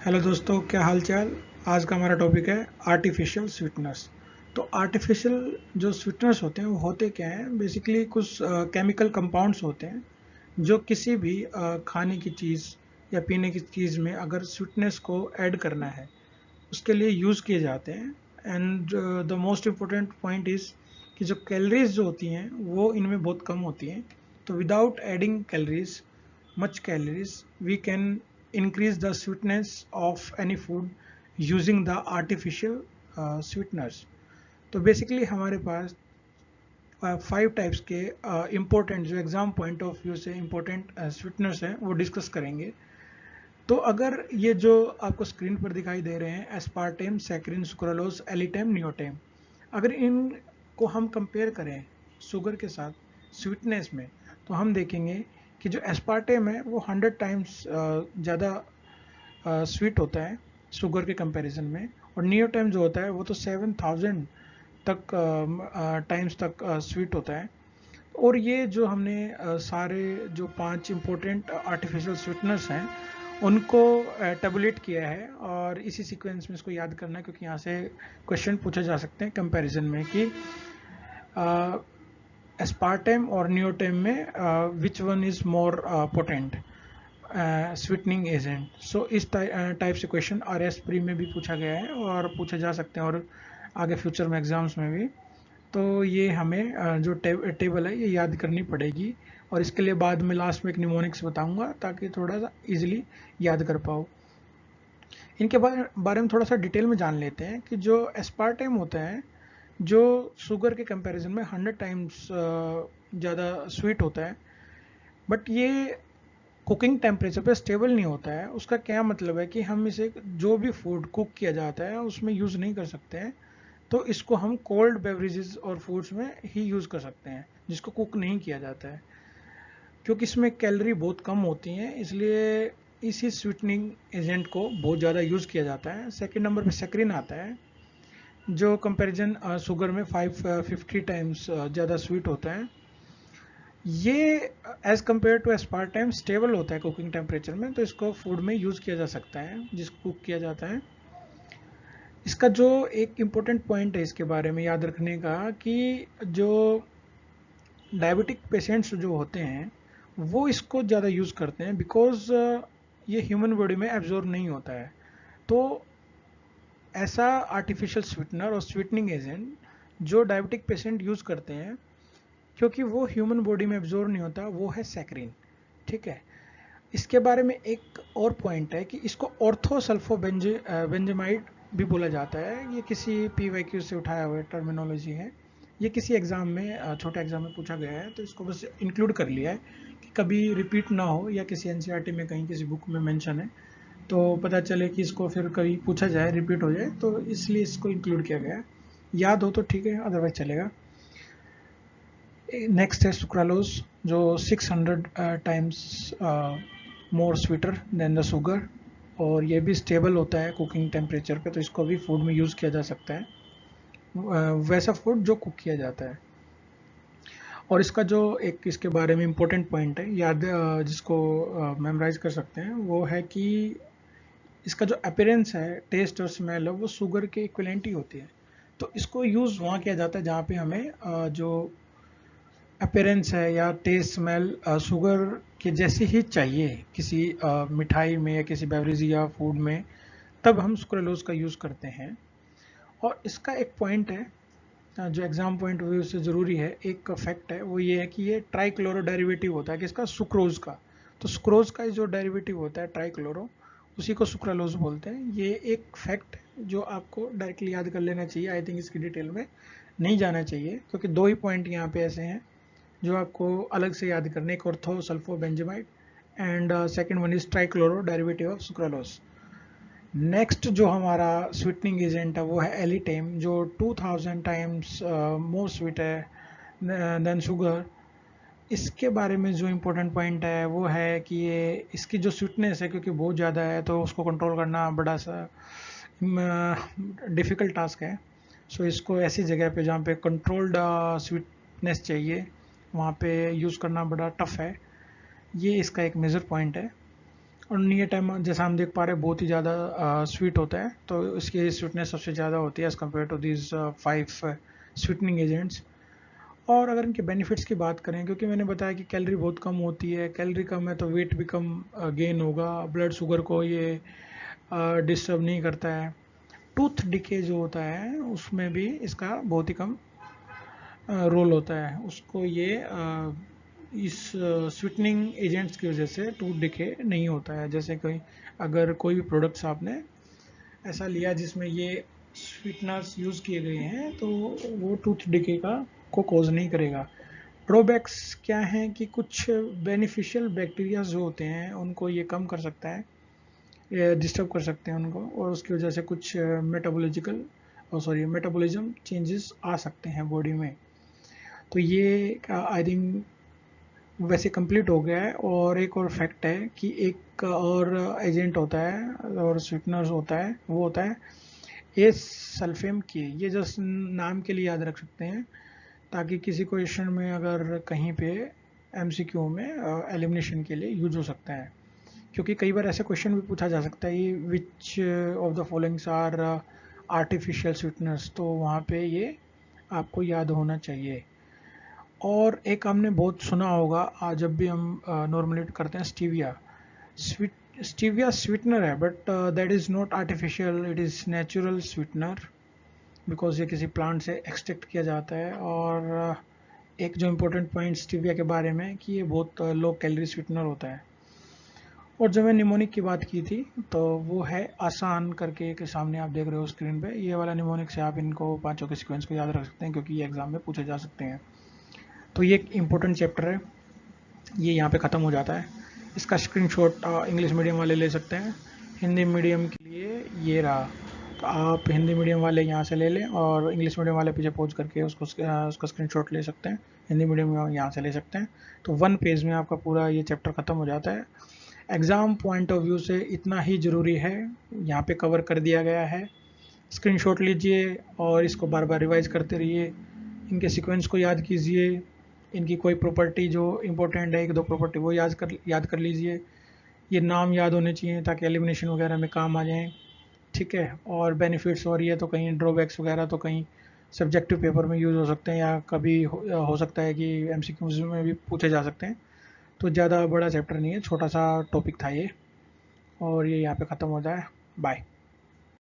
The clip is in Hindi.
हेलो दोस्तों, क्या हाल चाल। आज का हमारा टॉपिक है आर्टिफिशियल स्वीटनर्स। तो आर्टिफिशियल जो स्वीटनर्स होते हैं वो होते क्या हैं, बेसिकली कुछ केमिकल कंपाउंड्स होते हैं जो किसी भी खाने की चीज़ या पीने की चीज़ में अगर स्वीटनेस को ऐड करना है उसके लिए यूज़ किए जाते हैं। And the most important point is कि जो कैलोरीज जो होती हैं वो इनमें बहुत कम होती हैं। तो without adding calories, much calories, we can increase the sweetness of any food using the artificial sweeteners. तो बेसिकली हमारे पास 5 टाइप्स के इम्पोर्टेंट जो एग्जाम पॉइंट ऑफ व्यू से इम्पोर्टेंट स्वीटनर्स हैं वो डिस्कस करेंगे। तो अगर ये जो आपको स्क्रीन पर दिखाई दे रहे हैं एस्पार्टेम, सैकरिन, सुक्रालोज, एलिटेम, नियोटेम, अगर इनको हम कंपेयर करें शुगर के साथ स्वीटनेस में तो हम देखेंगे कि जो एस्पार्टेम है वो 100 टाइम्स ज़्यादा स्वीट होता है शुगर के कंपैरिजन में, और नियोटेम जो होता है वो तो 7000 तक टाइम्स तक स्वीट होता है। और ये जो हमने सारे जो 5 इम्पोर्टेंट आर्टिफिशियल स्वीटनर्स हैं उनको टेबुलेट किया है और इसी सीक्वेंस में इसको याद करना है, क्योंकि यहाँ से क्वेश्चन पूछे जा सकते हैं कंपैरिजन में कि एस्पार्टेम और नियोटेम में which one is more potent sweetening agent. So इस टाइप से क्वेश्चन RS प्री में भी पूछा गया है और पूछे जा सकते हैं और आगे फ्यूचर में एग्जाम्स में भी। तो ये हमें जो टेबल है ये याद करनी पड़ेगी, और इसके लिए बाद में लास्ट में एक निमोनिक्स बताऊंगा ताकि थोड़ा सा इजीली याद कर पाओ। इनके बारे में थोड़ा सा डिटेल में जान लेते हैं कि जो एस्पार्टेम होता है जो शुगर के कंपैरिजन में 100 टाइम्स ज़्यादा स्वीट होता है, बट ये कुकिंग टेम्परेचर पे स्टेबल नहीं होता है। उसका क्या मतलब है कि हम इसे जो भी फूड कुक किया जाता है उसमें यूज़ नहीं कर सकते हैं। तो इसको हम कोल्ड बेवरेजेस और फूड्स में ही यूज़ कर सकते हैं जिसको कुक नहीं किया जाता है, क्योंकि इसमें कैलोरी बहुत कम होती हैं, इसलिए इसी स्वीटनिंग एजेंट को बहुत ज़्यादा यूज़ किया जाता है। सेकेंड नंबर पे सैकरिन आता है जो कंपैरिजन शुगर में 550 टाइम्स ज़्यादा स्वीट होता है। ये as compare to aspartame stable होता है कुकिंग टेम्परेचर में, तो इसको फूड में यूज़ किया जा सकता है जिसको कुक किया जाता है। इसका जो एक इम्पोर्टेंट पॉइंट है इसके बारे में याद रखने का कि जो डायबिटिक पेशेंट्स जो होते हैं वो इसको ज़्यादा यूज़ करते हैं, बिकॉज ये ह्यूमन बॉडी में एब्जॉर्ब नहीं होता है। तो ऐसा आर्टिफिशियल स्वीटनर और स्वीटनिंग एजेंट जो डायबिटिक पेशेंट यूज़ करते हैं क्योंकि वो ह्यूमन बॉडी में एब्जॉर्ब नहीं होता, वो है सैकरिन। ठीक है। इसके बारे में एक और पॉइंट है कि इसको ऑर्थोसल्फोबेंजामाइड भी बोला जाता है। ये किसी PYQ से उठाया हुआ टर्मिनोलॉजी है। ये किसी एग्ज़ाम में छोटे एग्ज़ाम में पूछा गया है, तो इसको बस इंक्लूड कर लिया है कि कभी रिपीट ना हो या किसी NCERT में कहीं किसी बुक में मेंशन है तो पता चले कि इसको फिर कभी पूछा जाए, रिपीट हो जाए, तो इसलिए इसको इंक्लूड किया गया है। याद हो तो ठीक है, अदरवाइज चलेगा। नेक्स्ट है सुक्रालोज जो 600 times more sweeter than the sugar, और ये भी स्टेबल होता है कुकिंग टेम्परेचर पे, तो इसको भी फूड में यूज़ किया जा सकता है, वैसा फूड जो कुक किया जाता है। और इसका जो एक इसके बारे में इम्पोर्टेंट पॉइंट है याद जिसको मेमोराइज कर सकते हैं वो है कि इसका जो अपीयरेंस है, टेस्ट और स्मेल है, वो शुगर के इक्विवेलेंट ही होती है। तो इसको यूज़ वहाँ किया जाता है जहाँ पे हमें जो अपीयरेंस है या टेस्ट स्मेल शुगर के जैसी ही चाहिए किसी मिठाई में या किसी बेवरेज या फूड में, तब हम सुक्रालोज का यूज़ करते हैं। और इसका एक पॉइंट है जो एग्जाम पॉइंट व्यू से ज़रूरी है, एक फैक्ट है, वो ये है कि ये ट्राइक्लोरो डेरिवेटिव होता है किसका, सुक्रोज का। तो सुक्रोज का जो डेरिवेटिव होता है ट्राइक्लोरो, उसी को सुक्रालोज बोलते हैं। ये एक फैक्ट जो आपको डायरेक्टली याद कर लेना चाहिए। आई थिंक इसकी डिटेल में नहीं जाना चाहिए, क्योंकि 2 ही पॉइंट यहाँ पे ऐसे हैं जो आपको अलग से याद करने, एक ortho sulfobenzamide and second one is trichloro derivative of sucralose. Next जो हमारा स्वीटनिंग एजेंट है वो है एलिटेम जो 2000 टाइम्स मोर स्वीट है देन शुगर। इसके बारे में जो इम्पोर्टेंट पॉइंट है वो है कि ये इसकी जो स्वीटनेस है क्योंकि बहुत ज़्यादा है तो उसको कंट्रोल करना बड़ा सा डिफ़िकल्ट टास्क है। सो इसको ऐसी जगह पे जहाँ पे कंट्रोल्ड स्वीटनेस चाहिए वहाँ पे यूज़ करना बड़ा टफ है। ये इसका एक मेजर पॉइंट है। और नियर टाइम जैसा हम देख पा रहे हैं बहुत ही ज़्यादा स्वीट होता है, तो इसकी स्वीटनेस सबसे ज़्यादा होती है as compare to these 5 sweetening agents. और अगर इनके बेनिफिट्स की बात करें, क्योंकि मैंने बताया कि कैलोरी बहुत कम होती है, कैलोरी कम है तो वेट भी कम गेन होगा, ब्लड शुगर को ये डिस्टर्ब नहीं करता है। टूथ डिके जो होता है उसमें भी इसका बहुत ही कम रोल होता है, उसको ये इस स्वीटनिंग एजेंट्स की वजह से टूथ डिके नहीं होता है। जैसे कोई अगर कोई भी प्रोडक्ट्स आपने ऐसा लिया जिसमें ये स्वीटनर्स यूज़ किए गए हैं तो वो टूथ डिके का को कॉज नहीं करेगा। ड्रॉबैक्स क्या हैं कि कुछ बेनिफिशियल बैक्टीरिया जो होते हैं उनको ये कम कर सकता है, डिस्टर्ब कर सकते हैं उनको, और उसकी वजह से कुछ मेटाबॉलिज्म चेंजेस आ सकते हैं बॉडी में। तो ये आई थिंक वैसे कंप्लीट हो गया है। और एक और फैक्ट है कि एक और एजेंट होता है और स्वीटनर्स होता है, वो होता है ए सल्फेम के। ये जस्ट नाम के लिए याद रख सकते हैं ताकि किसी क्वेश्चन में अगर कहीं पे एमसीक्यू में एलिमिनेशन के लिए यूज हो सकता है, क्योंकि कई बार ऐसा क्वेश्चन भी पूछा जा सकता है ये which of the followings are artificial sweeteners, तो वहाँ पे ये आपको याद होना चाहिए। और एक हमने बहुत सुना होगा आज जब भी हम नॉर्मली करते हैं स्टीविया। स्टीविया स्वीटनर है but that is not artificial, it is natural sweetener, because ये किसी प्लांट से एक्सट्रैक्ट किया जाता है। और एक जो इम्पोर्टेंट पॉइंट स्टीविया के बारे में कि ये बहुत लो कैलोरी स्वीटनर होता है। और जब मैं निमोनिक की बात की थी तो वो है आसान करके के सामने आप देख रहे हो स्क्रीन पे, ये वाला निमोनिक से आप इनको पांचों के सीक्वेंस को याद रख सकते हैं क्योंकि ये एग्जाम में पूछे जा सकते हैं। तो ये एक इम्पोर्टेंट चैप्टर है, ये यहाँ पे ख़त्म हो जाता है। इसका स्क्रीनशॉट इंग्लिश मीडियम वाले ले सकते हैं, हिंदी मीडियम के लिए ये रहा। तो आप हिंदी मीडियम वाले यहाँ से ले लें और इंग्लिश मीडियम वाले पीछे पहुँच करके उसका स्क्रीनशॉट ले सकते हैं, हिंदी मीडियम यहाँ से ले सकते हैं। तो 1 पेज में आपका पूरा ये चैप्टर ख़त्म हो जाता है। एग्ज़ाम पॉइंट ऑफ व्यू से इतना ही ज़रूरी है, यहाँ पे कवर कर दिया गया है। स्क्रीनशॉट लीजिए और इसको बार बार रिवाइज करते रहिए, इनके सीक्वेंस को याद कीजिए, इनकी कोई प्रॉपर्टी जो इम्पोर्टेंट है, एक दो प्रॉपर्टी वो याद कर लीजिए। ये नाम याद होने चाहिए ताकि एलिमिनेशन वगैरह में काम आ जाएं, ठीक है। और बेनिफिट्स और ये तो कहीं ड्रॉबैक्स वगैरह तो कहीं सब्जेक्टिव पेपर में यूज़ हो सकते हैं या कभी हो सकता है कि एमसीक्यूज में भी पूछे जा सकते हैं। तो ज़्यादा बड़ा चैप्टर नहीं है, छोटा सा टॉपिक था ये, और ये यहाँ पे ख़त्म हो जाए। बाय।